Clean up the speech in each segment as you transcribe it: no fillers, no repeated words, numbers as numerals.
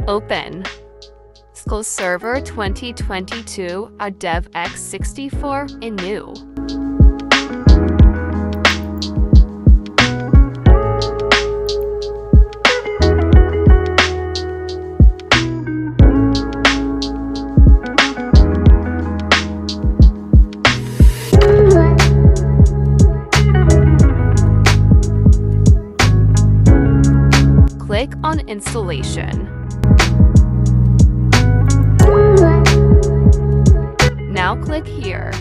Open SqlServer 2022 a Dev X64 in new. Click on Installation. Now click here.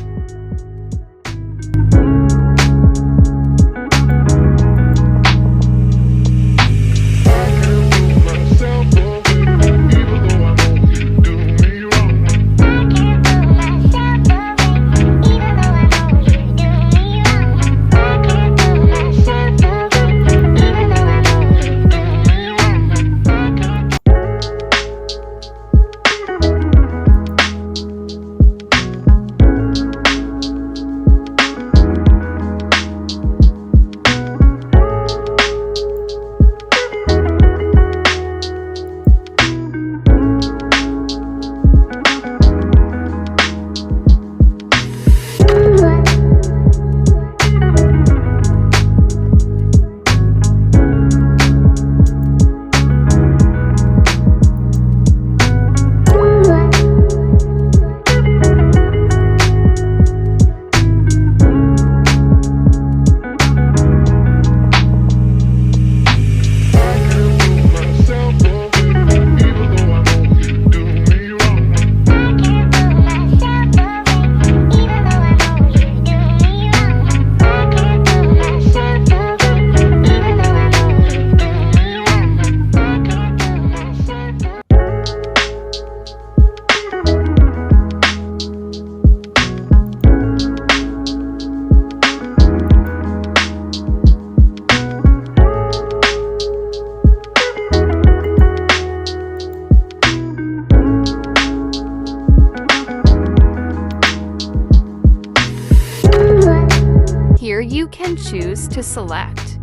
Here you can choose to select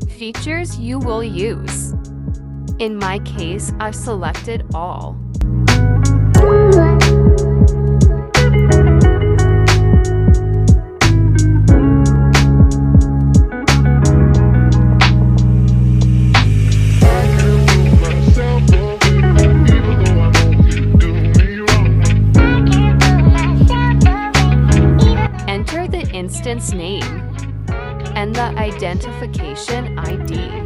features you will use. In my case, I've selected all. Enter the instance name and the identification ID.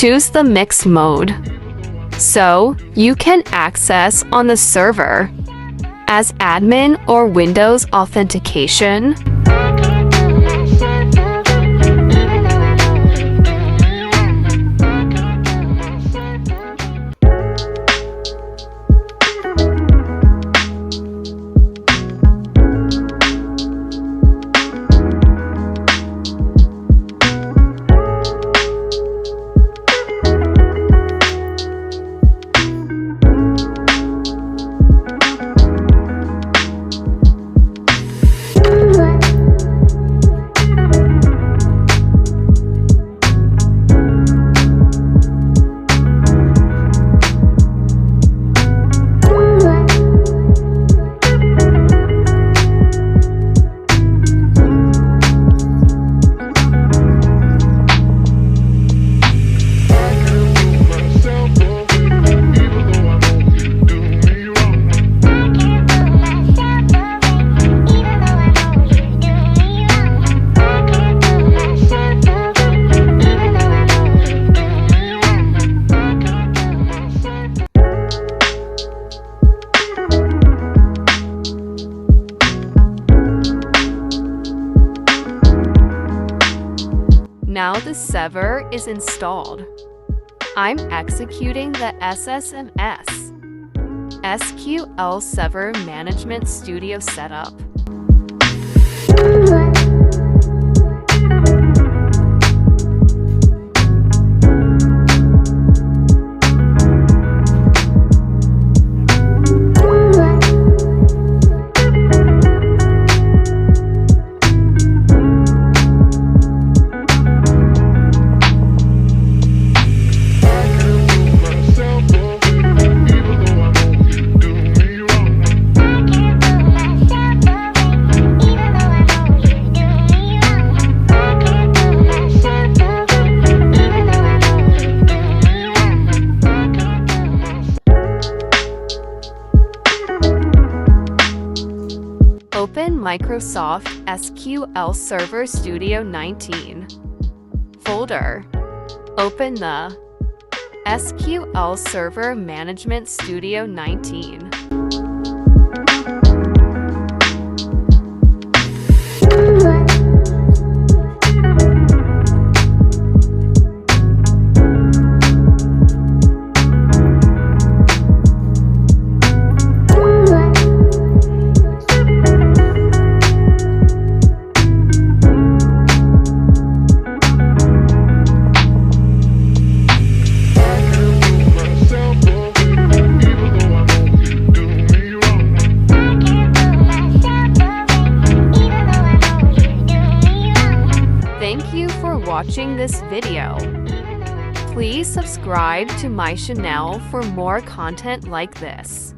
Choose the mixed mode, so you can access on the server as admin or Windows authentication. Now the server is installed. I'm executing the SSMS SQL Server Management Studio setup. Open Microsoft SQL Server Studio 19 folder. Open the SQL Server Management Studio 19. Thank you for watching this video. Please subscribe to my channel for more content like this.